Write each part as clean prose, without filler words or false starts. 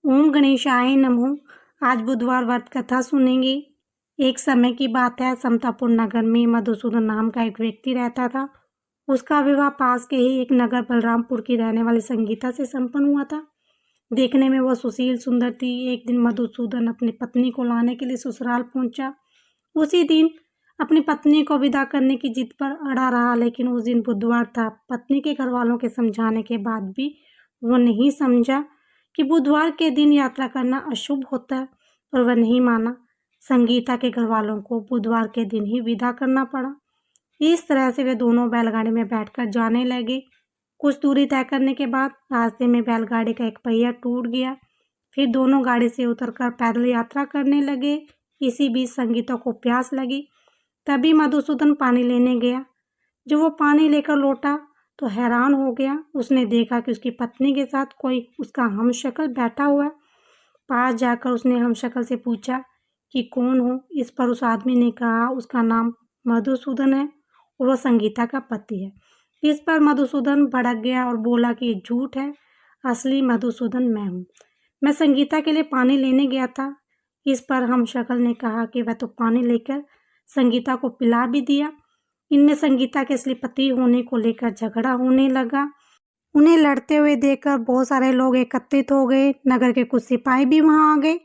ओम गणेशाय नमः। आज बुधवार व्रत कथा सुनेंगे। एक समय की बात है, समतापुर नगर में मधुसूदन नाम का एक व्यक्ति रहता था। उसका विवाह पास के ही एक नगर बलरामपुर की रहने वाली संगीता से संपन्न हुआ था। देखने में वह सुशील सुंदर थी। एक दिन मधुसूदन अपनी पत्नी को लाने के लिए ससुराल पहुंचा। उसी दिन अपनी पत्नी को विदा करने की जिद पर अड़ा रहा, लेकिन उस दिन बुधवार था। पत्नी के घर वालों के समझाने के बाद भी वो नहीं समझा कि बुधवार के दिन यात्रा करना अशुभ होता है, और वह नहीं माना। संगीता के घर वालों को बुधवार के दिन ही विदा करना पड़ा। इस तरह से वे दोनों बैलगाड़ी में बैठकर जाने लगे। कुछ दूरी तय करने के बाद रास्ते में बैलगाड़ी का एक पहिया टूट गया। फिर दोनों गाड़ी से उतरकर पैदल यात्रा करने लगे। इसी बीच संगीता को प्यास लगी। तभी मधुसूदन पानी लेने गया। जब वो पानी लेकर लौटा तो हैरान हो गया। उसने देखा कि उसकी पत्नी के साथ कोई उसका हमशक्ल बैठा हुआ है। पास जाकर उसने हमशक्ल से पूछा कि कौन हो। इस पर उस आदमी ने कहा उसका नाम मधुसूदन है और वह संगीता का पति है। इस पर मधुसूदन भड़क गया और बोला कि ये झूठ है, असली मधुसूदन मैं हूँ। मैं संगीता के लिए पानी लेने गया था। इस पर हमशक्ल ने कहा कि वह तो पानी लेकर संगीता को पिला भी दिया। इनमें संगीता के असली पति होने को लेकर झगड़ा होने लगा। उन्हें लड़ते हुए देखकर बहुत सारे लोग एकत्रित हो गए। नगर के कुछ सिपाही भी वहां आ गए।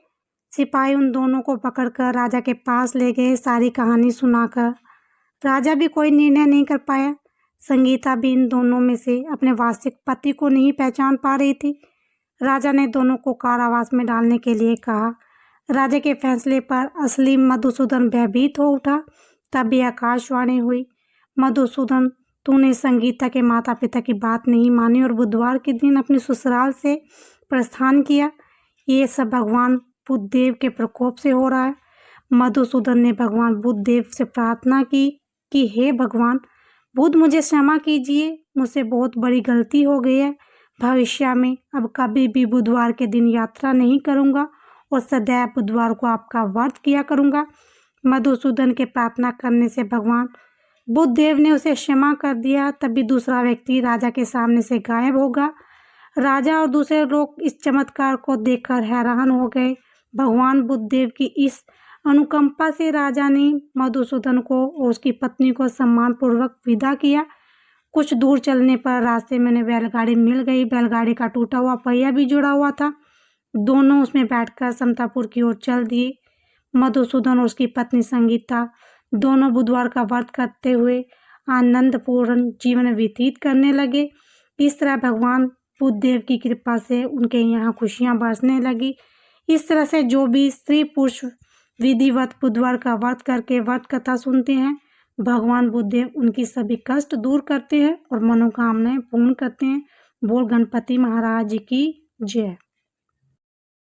सिपाही उन दोनों को पकड़कर राजा के पास ले गए। सारी कहानी सुनाकर राजा भी कोई निर्णय नहीं कर पाया। संगीता भी इन दोनों में से अपने वास्तविक पति को नहीं पहचान पा रही थी। राजा ने दोनों को कारावास में डालने के लिए कहा। राजा के फैसले पर असली मधुसूदन भयभीत हो उठा। तभी आकाशवाणी हुई, मधुसूदन, तूने संगीता के माता पिता की बात नहीं मानी और बुधवार के दिन अपने ससुराल से प्रस्थान किया। ये सब भगवान बुद्धदेव के प्रकोप से हो रहा है। मधुसूदन ने भगवान बुद्धदेव से प्रार्थना की कि हे भगवान बुद्ध, मुझे क्षमा कीजिए, मुझसे बहुत बड़ी गलती हो गई है। भविष्य में अब कभी भी बुधवार के दिन यात्रा नहीं करूँगा और सदैव बुधवार को आपका व्रत किया करूँगा। मधुसूदन के प्रार्थना करने से भगवान बुद्धदेव ने उसे क्षमा कर दिया। तभी दूसरा व्यक्ति राजा के सामने से गायब होगा। राजा और दूसरे लोग इस चमत्कार को देखकर हैरान हो गए। भगवान बुद्धदेव की इस अनुकंपा से राजा ने मधुसूदन को और उसकी पत्नी को सम्मानपूर्वक विदा किया। कुछ दूर चलने पर रास्ते में उन्हें बैलगाड़ी मिल गई। बैलगाड़ी का टूटा हुआ पहिया भी जुड़ा हुआ था। दोनों उसमें बैठकर समतापुर की ओर चल दिए। मधुसूदन और उसकी पत्नी संगीता दोनों बुधवार का व्रत करते हुए आनंदपूर्ण जीवन व्यतीत करने लगे। इस तरह भगवान बुद्धदेव की कृपा से उनके यहाँ खुशियाँ बरसने लगी। इस तरह से जो भी स्त्री पुरुष विधिवत बुधवार का व्रत करके व्रत कथा सुनते हैं, भगवान बुद्धदेव उनकी सभी कष्ट दूर करते हैं और मनोकामनाएं पूर्ण करते हैं। बोल गणपति महाराज की जय।